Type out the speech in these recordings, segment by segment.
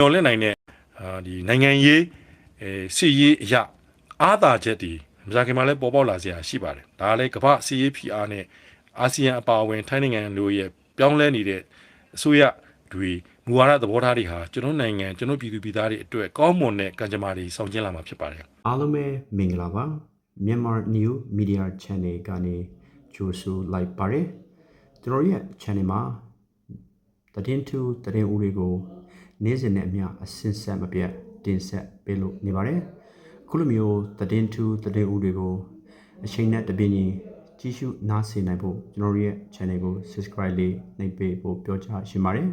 တော်လက်နိုင်တဲ့ဒီနိုင်ငံရေးစီရေးအရာအားသာချက်တွေမကြခင်မှာလည်းပေါ်ပေါက်လာစရာရှိပါတယ်ဒါလည်းကမ္ဘာစီရေး PR နဲ့အာဆီယံအပါအဝင်ထိုင်းနိုင်ငံတို့ရဲ့ပြောင်းလဲနေတဲ့အစိုးရတွေမူဝါဒသဘောထားတွေဟာကျွန်တော်နိုင်ငံကျွန်တော်ပြည်သူပြည်သားတွေအတွက်ကောင်းမွန်တဲ့ကံကြမ္မာတွေဆောင်ကျဉ်လာမှာဖြစ်ပါတယ်အားလုံးပဲမင်္ဂလာပါမြန်မာ New Media Channel ကနေကြိုဆိုလိုက်ပါတယ်ကျွန်တော်ရဲ့ channel မှာသတင်းထူးသတင်းဦးတွေကိုနေ့စဉ်နဲ့အမျှအစဉ်ဆက်မပြတ်တင်ဆက်ပေးလို့နေပါတယ်ခုလိုမျိုးသတင်းထူးသတင်းဦးတွေကိုအချိန်နဲ့တပြင်းကြီးကြည့်ရှုနားဆင်နိုင်ဖို့ကျွန်တော်ရဲ့ channel ကို subscribe လေးနှိပ်ပေးဖို့ပြောချင်ပါတယ်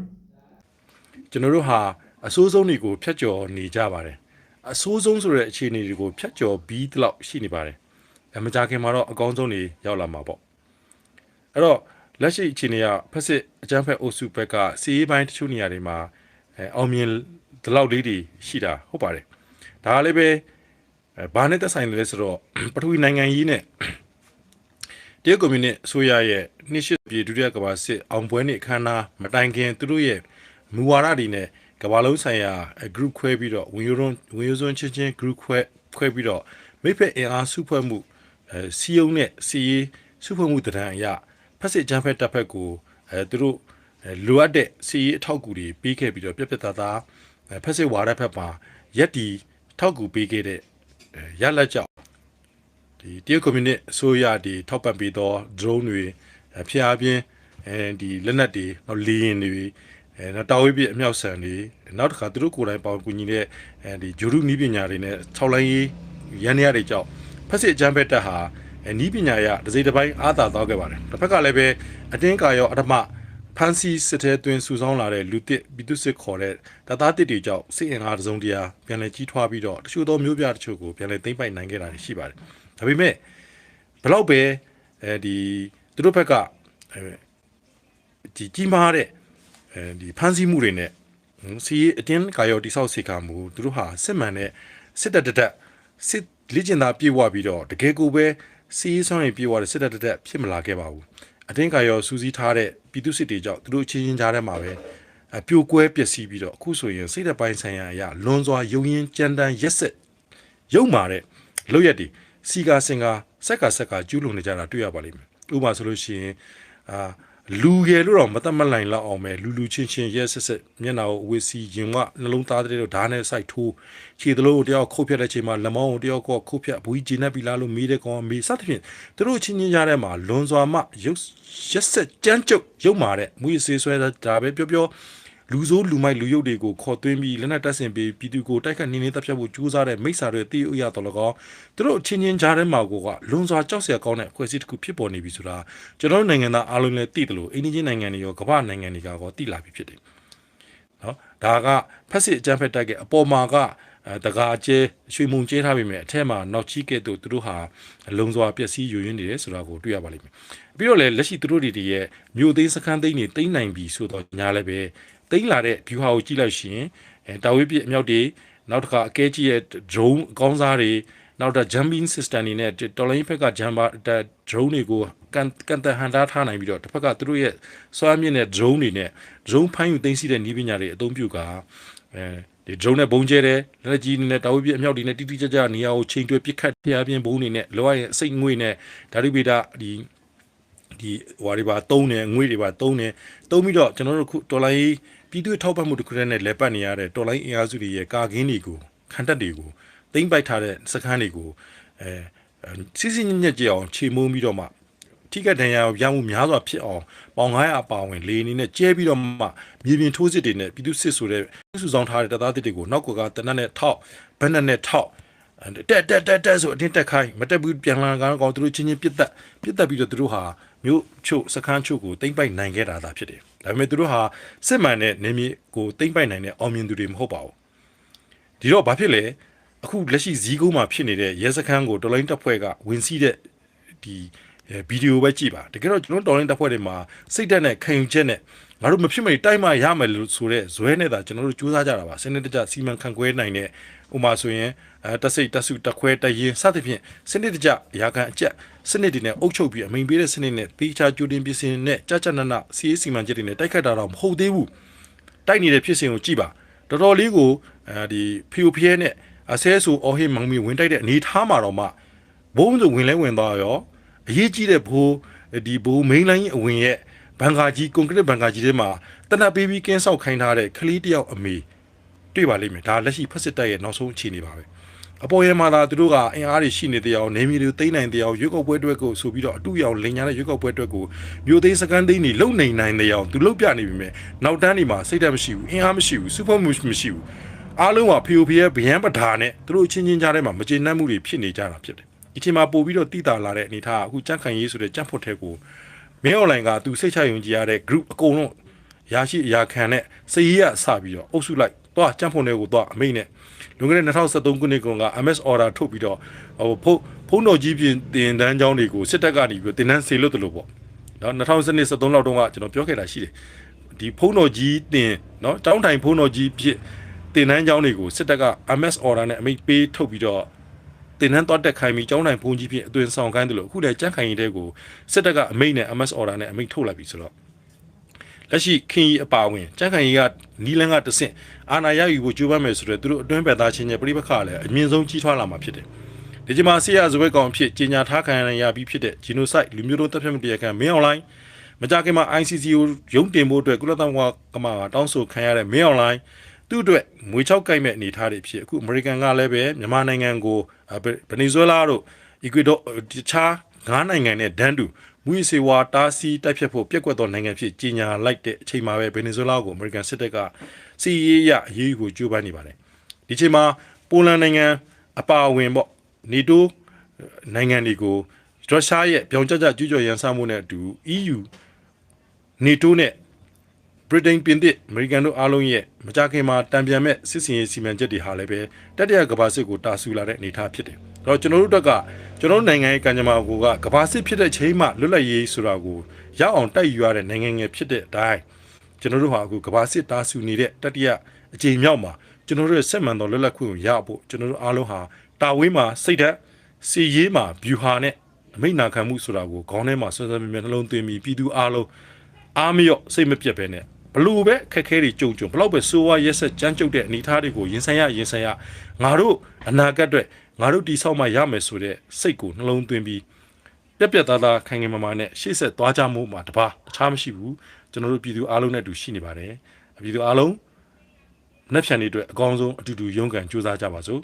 ကျွန်တော်တို့ဟာအဆိုးဆုံးတွေကိုဖျက်ကျော်နေကြပါတယ်အဆိုးဆုံးဆိုတဲ့အခြေအနေတွေကိုဖျက်ကျော်ပြီးတလောက်ရှိနေပါတယ်မကြခင်မှာတော့အကောင်းဆုံးတွေရောက်လာမှာပေါ့အဲ့တော့လက်ရှိအခြေအနေကဖက်စစ်အကြမ်းဖက်အုပ်စုဘက်ကစီးရေးပိုင်းတချို့နေရာတွေမှာအောင်မြင်ဒီလောက်လေးတွေရှိတာဟုတ်ပါတယ်ဒါကလည်းပဲဘာနဲ့သက်ဆိုင်တယ်လဲဆိုတော့ပထဝီနိုင်ငံရေးနဲ့တရုတ်ကွန်မြူနစ်အစိုးရရဲ့နှစ်ရှစ်ပြည်ဒုတိယကမ္ဘာစစ်အောင်ပွဲနေ့အခမ်းအနားမတိုင်ခင်သူတို့ရဲ့မူဝါဒတွေနဲ့ကမ္ဘာလုံးဆိုင်ရာ group ခွဲပြီးတော့ဝင်ရိုးစွန်းချင်း group ခွဲပြီးတော့မိဖက်အင်အားစုဖွဲ့မှုစီယုံနဲ့စီရေးစုဖွဲ့မှုတရံအရာဖက်စစ်ဂျမ်ဖက်တပ်ဖက်ကိုသူတို့လိုအပ်တဲ့စီရေးအထောက်အကူတွေပေးခဲ့ပြီးတော့ပြက်ပြက်သားသားဖက်စစ်ဝါဒဖက်မှာရက်တီထောက်ကူပေးခဲ့တဲ့ရလက်ကြောင့်ဒီတရုတ်ကွန်မြူနစ်အစိုးရဒီထောက်ပံ့ပေးသော drone တွေဖျားပြင်းဒီလက်နက်တွေနောက်လေယာဉ်တွေနောက်တာဝေးပြအမြောက်ဆန်တွေနောက်တစ်ခါသူတို့ကိုယ်တိုင်ပေါင်းကူညီတဲ့ဒီဂျိုရုနီးပညာတွေနဲ့6လိုင်းရေးရန်ရတွေကြောင့်ဖက်စစ်ဂျမ်ဖက်တပ်ဟာနီးပညာရတစ်စိတ်တစ်ပိုင်းအားသာသွားခဲ့ပါတယ်တစ်ဖက်ကလည်းပဲအတင်းကာရောအထမဖန်စီစစ်တဲ့တွင်စုဆောင်းလာတဲ့လူတစ်ပြည်သူစစ်ခေါ်တဲ့တပ်သားတစ်တွေကြောင့်စစ်အင်အားတစုံတရာပြန်လည်ကြီးထွားပြီးတော့တချို့သောမျိုးပြတချို့ကိုပြန်လည်သိမ်းပိုက်နိုင်ခဲ့တာရှိပါတယ်ဒါပေမဲ့ဘလောက်ပဲဒီသူတို့ဘက်ကဒီကြီးမားတဲ့ဒီဖန်စီမှုတွေနဲ့စီအတင်းကာရောတိဆောက်စေခါမှုသူတို့ဟာစစ်မှန်တဲ့စစ်တပ်တက်စစ်လေ့ကျင့်သားပြေဝပြီးတော့တကယ်ကိုပဲစီးဆောင်ရင်ပြေဝတဲ့စစ်တပ်တက်ဖြစ်မလာခဲ့ပါဘူးအတင်းကာရောစူးစီးထားတဲ့ပြည်သူစစ်တွေကြောင့်သူတို့ချင်းချင်းကြားထဲမှာပဲပြိုကွဲပျက်စီးပြီးတော့အခုဆိုရင်စိတ်သက်ပိုင်းဆိုင်ရာအရာလွန်စွာယုံရင်ကြမ်းတမ်းရက်ဆက်ရုံမာတဲ့လောက်ရက်တွေစီကာစင်ကာဆက်ကကျူးလွန်နေကြတာတွေ့ရပါလိမ့်မယ်ဥပမာဆိုလို့ရှိရင်လူငယ်လို့တော့မတတ်မလိုက်လောက်အောင်ပဲလူချင်းရဲဆက်မျက်နှာကိုအဝစ်စီရင်ကနှလုံးသားတဲ့ဓာတ်နဲ့စိုက်ထိုးခြေသလိုတယောက်ခုတ်ဖြတ်တဲ့ချိန်မှာလက်မောင်းကိုတယောက်ကခုတ်ဖြတ်ဘူးကြီးဂျင်းနဲ့ပြီလားလို့မေးတဲ့ကောင်မေးစသဖြင့်သူတို့ချင်းရတဲ့မှာလွန်စွာမှရုပ်ရက်ဆက်ကြမ်းကြုတ်ရုပ်မာတဲ့မူရစေးဆွဲတာပဲပြောလူဆိုးလူမိုက်လူရုပ်တွေကိုခေါ်သွင်းပြီးလက်နက်တပ်ဆင်ပြီးပြည်သူကိုတိုက်ခတ်နေတပ်ဖြတ်ဖို့ကြိုးစားတဲ့မိစ္ဆာတွေတီးဥရတော်လကောသူတို့ချင်းကြားထဲမှာကလွန်စွာကြောက်စရာကောင်းတဲ့အဖွဲ့အစည်းတစ်ခုဖြစ်ပေါ်နေပြီဆိုတာကျွန်တော်နိုင်ငံသားအားလုံးလည်းသိတယ်လို့အိန္ဒိယနိုင်ငံတွေရောကမ္ဘာနိုင်ငံတွေကကောသိလာပြီဖြစ်တယ်နော်ဒါကဖက်စစ်အကြမ်းဖက်တိုက်ရဲ့အပေါ်မှာကတကားကျဲရွှေမုံကျဲထားပြီမဲ့အထက်မှာနောက်ချီကဲ့သို့သူတို့ဟာလုံစွာပျက်စီးယွယွင်းနေတယ်ဆိုတာကိုတွေ့ရပါလိမ့်မယ်ပြီးတော့လည်းလက်ရှိသူတို့တွေရဲ့မြို့သိမ်းစခန်းသိမ်းနေသိမ်းနိုင်ပြီဆိုတော့ညာလည်းပဲသိမ်းလာတဲ့ view ဟာကိုကြည့်လိုက်ရှင်တာဝေးပြအမြောက်တွေနောက်တစ်ခါအကဲကြီးရဲ့ drone အကောင်းစားတွေနောက်တော့ jumping system တွေနဲ့တော်လိုင်းဖက်က jumper drone တွေကိုကန်တဟန်တာထားနိုင်ပြီးတော့တစ်ဖက်ကသူတို့ရဲ့စွမ်းမြင့်တဲ့ drone တွေနဲ့ drone ဖိုင်းယူသိမ်းစီးတဲ့နည်းပညာတွေအသုံးပြုကဒီ drone နဲ့ဘုံကျဲတယ်လက်နက်ကြီးနဲ့တာဝေးပြအမြောက်တွေနဲ့တိတိကျကျနေရာကိုချိန်တွဲပစ်ခတ်ဖျားပြင်းဘုံတွေနဲ့လောရရဲ့စိတ်ငွေနဲ့ဓာတုဗေဒဒီဟွာတွေပါတုံးတယ်ငွေတွေပါတုံးပြီးတော့ကျွန်တော်တို့ခုတော်လိုင်းပြည်သူ့ထောက်ပံ့မှုတစ်ခုတည်းနဲ့လဲပတ်နေရတဲ့တော်လိုင်းအင်အားစုတွေရဲ့ကာကင်းတွေကိုခံတက်တွေကိုသိမ့်ပိုက်ထားတဲ့စခန်းတွေကိုစီစီညက်ကြအောင်ခြေမုံပြီးတော့မှထိကတန်ရာရမှုများစွာဖြစ်အောင်ပေါင်900အပါဝင်လေအနေနဲ့ကျဲပြီးတော့မှမြေပြင်ထိုးစစ်တွေနဲ့ပြည်သူစစ်ဆိုတဲ့စုဆောင်ထားတဲ့တပ်သားတစ်တွေကိုနောက်ကတနက်နဲ့ထောက်ဘက်နဲ့ထောက်တက်ဆိုအတင်းတက်ခိုင်းမတက်ဘူးပြန်လာကောင်သူတို့ချင်းပြစ်တက်ပြီးတော့သူတို့ဟာမြို့ချို့စခန်းချို့ကိုတိမ့်ပိုက်နိုင်ခဲ့တာသာဖြစ်တယ်ဒါပေမဲ့သူတို့ဟာစစ်မှန်တဲ့နေမြေကိုတိမ့်ပိုက်နိုင်တဲ့အောင်မြင်သူတွေမဟုတ်ပါဘူးဒီတော့ဘာဖြစ်လဲအခုလက်ရှိဇီးကုန်းမှာဖြစ်နေတဲ့ရဲစခန်းကိုတော်လိုင်းတပ်ဖွဲ့ကဝင်စီးတဲ့ဒီဗီဒီယိုပဲကြည့်ပါတကယ်တော့ကျွန်တော်တော်လိုင်းတပ်ဖွဲ့တွေမှာစိတ်ဓာတ်နဲ့ခံယူချက်နဲ့ငါတို့မဖြစ်မနေတိုက်မှရမယ်လို့ဆိုတဲ့ဇွဲနဲ့သာကျွန်တော်တို့စူးစမ်းကြတာပါစနစ်တကျစီမံခန့်ခွဲနိုင်တဲ့ဥမာဆိုရင်တက်စိတ်တက်စုတက်ခွဲတရင်စသဖြင့်စနစ်တကျရာခံအကျက်စနစ်တွေနဲ့အုပ်ချုပ်ပြီးအမိန်ပေးတဲ့စနစ်နဲ့တေချာကြိုတင်ပြင်ဆင်နဲ့ကြကြနနစီးစီမံချက်တွေနဲ့တိုက်ခတ်တာတော့မဟုတ်သေးဘူးတိုက်နေတဲ့ဖြစ်စဉ်ကိုကြည့်ပါ တော်တော်လေးကိုဒီဖီယိုဖီရဲ့နဲ့အဆဲဆူအော်ဟေးမောင်မီဝင်တိုက်တဲ့အနေထားမှာတော့မှဘုံဆိုဝင်လဲဝင်သွားရောအရေးကြီးတဲ့ဘိုးဒီဘိုးမိန်းလိုင်းအဝင်ရဲ့ဘန်ကာကြီးကွန်ကရစ်ဘန်ကာကြီးထဲမှာတနက်ပေးပြီးကင်းဆောက်ခိုင်းထားတဲ့ကလေးတယောက်အမေတွေ့ပါလိမ့်မယ်ဒါလက်ရှိဖက်စစ်တပ်ရဲ့နောက်ဆုံးအခြေအနေပါပဲအပေါ်ရမှာလာသူတို့ကအင်အားတွေရှိနေတဲ့အကြောင်းနေမီတွေသိမ့်နိုင်တဲ့အကြောင်းရွေးကောက်ပွဲအတွက်ကိုဆိုပြီးတော့အတူရောင်လင်ညာတဲ့ရွေးကောက်ပွဲအတွက်ကိုမျိုးသိန်းစကန်သိန်းတွေလုံနိုင်တဲ့အကြောင်းသူလုံပြနေပြီမဲ့နောက်တန်းတွေမှာစိတ်ဓာတ်မရှိဘူးအင်အားမရှိဘူးစူပါမှုမရှိဘူးအားလုံးကဖီယိုဖီရဲ့ဗျမ်းပဓာနဲ့သူတို့ချင်းချင်းကြားထဲမှာမကျေနပ်မှုတွေဖြစ်နေကြတာဖြစ်တယ်ဒီချိန်မှာပို့ပြီးတော့တိတာလာတဲ့အနေထားအခုကြန့်ခိုင်ရေးဆိုတဲ့ကြန့်ဖို့ထဲကိုမင်းအွန်လိုင်းကသူစိတ်ချယုံကြည်ရတဲ့ group အကုန်လုံးရရှိအရာခံနဲ့စည်ရအစပြီးတော့အုပ်စုလိုက်တော့ကြန့်ဖို့ထဲကိုတော့အမိတ်နဲ့လွန်ခဲ့တဲ့2013ခုနှစ်က MS order ထုတ်ပြီးတော့ဖုန်းတော်ကြီးပြင်တင်တန်းကျောင်းတွေကိုစစ်တပ်ကနေပြီးတင်တန်းဆေလွတ်တယ်လို့ပေါ့နော်2013လောက်တုန်းကကျွန်တော်ပြောခဲ့တာရှိတယ်ဒီဖုန်းတော်ကြီးတင်နော်တောင်းတိုင်ဖုန်းတော်ကြီးဖြစ်တင်တန်းကျောင်းတွေကိုစစ်တပ်က MS order နဲ့အမိတ်ပေးထုတ်ပြီးတော့တင်တန်းတော့တက်ခိုင်းပြီးကျောင်းတိုင်ဖုန်းကြီးဖြစ်အသွင်ဆောင်ခိုင်းတယ်လို့အခုလည်းကြန့်ခိုင်ရေးတဲ့ကိုစစ်တပ်ကအမိတ်နဲ့ MS order နဲ့အမိတ်ထုတ်လိုက်ပြီဆိုတော့လက်ရှိခင်ကြီးအပါဝင်ကြန့်ခိုင်ကြီးကနီလန်းကတဆင့်အာဏာရယူဖို့ကြိုးပမ်းမယ်ဆိုတော့သူတို့အတွင်းပယ်သားချင်းရဲ့ပြိပခါလည်းအမြင့်ဆုံးကြီးထွားလာမှာဖြစ်တယ်ဒီချိန်မှာဆီယာဇဝဲကောင်ဖြစ်ကြီးညာထားခံရပြီးဖြစ်တဲ့ genocide လူမျိုးတုံးတပ်ဖြတ်မှုတရားခံမင်းအွန်လိုင်းမကြခင်မှာ ICC ကိုရုံးတင်ဖို့အတွက်ကုလသမဂ္ဂကမှတောင်းဆိုခံရတဲ့မင်းအွန်လိုင်းသူ့အတွက်ငွေချောက်ကိုက်မဲ့အနေထားတွေဖြစ်အခုအမေရိကန်ကလည်းပဲမြန်မာနိုင်ငံကိုဗနီဇွဲလားတို့အီကွေဒေါတခြား9နိုင်ငံနဲ့ဒန်းတူမူရစေဝါတာစီတိုက်ဖြတ်ဖို့ပြက်ကွက်သောနိုင်ငံဖြစ်ကြီးညာလိုက်တဲ့အချိန်မှာပဲဗနီဇွဲလားကိုအမေရိကန်စစ်တပ်ကစီရေးရအရေးကိုကြိုးပမ်းနေပါတယ်ဒီချိန်မှာပိုလန်နိုင်ငံအပါအဝင်ပေါ့နေတိုးနိုင်ငံတွေကိုရုရှားရဲ့ပြောင်းကျကျကျူးကျော်ရန်စမှုနဲ့အတူ EU နေတိုးနဲ့ဗြိတိန်ပြင်သစ်အမေရိကန်တို့အားလုံးရဲ့မကြခင်မှာတံပြန်မဲ့စစ်စင်ရေးစီမံချက်တွေဟာလည်းပဲတတိယကမ္ဘာစစ်ကိုတာဆူလာတဲ့အနေအထားဖြစ်တယ်။တော့ကျွန်တော်တို့ကကျွန်တော်နိုင်ငံရဲ့ကံကြမ္မာကိုကမ္ဘာစစ်ဖြစ်တဲ့ချိန်မှလွတ်လပ်ရေးဆိုတာကိုရောက်အောင်တိုက်ယူရတဲ့နိုင်ငံငယ်ဖြစ်တဲ့အတိုင်းကျွန်တော်တို့ဟာအခုကမ္ဘာစစ်တာဆူနေတဲ့တတိယအကြိမ်မြောက်မှာကျွန်တော်တို့ရဲ့စက်မှန်တော်လွတ်လပ်ခွင့်ကိုရဖို့ကျွန်တော်တို့အားလုံးဟာတာဝေးမှာစိတ်ဓာတ်စီရေးမှာဗျူဟာနဲ့အမိန့်နာခံမှုဆိုတာကိုခေါင်းထဲမှာဆွဆွမြဲနှလုံးသွင်းပြီးပြည်သူအားလုံးအားမရော့စိတ်မပြတ်ပဲနဲ့ဘလို့ပဲခက်ခဲတွေကြုံဘလောက်ပဲစိုးဝါရက်ဆက်ကြမ်းကြုတ်တဲ့အနေအထားတွေကိုရင်ဆိုင်ရငါတို့အနာဂတ်အတွက်ငါတို့တည်ဆောက်မှရမယ်ဆိုတဲ့စိတ်ကိုနှလုံးသွင်းပြီးပြက်သားသားခိုင်ခိုင်မာမာနဲ့ရှေ့ဆက်သွားကြမှုမှာတပါအခြားမရှိဘူးကျွန်တော်တို့ပြည်သူအားလုံးနဲ့အတူရှိနေပါတယ်ပြည်သူအားလုံးနှက်ဖြန်တွေအတွက်အကောင်းဆုံးအတူတူရုန်းကန်ကြိုးစားကြပါစို့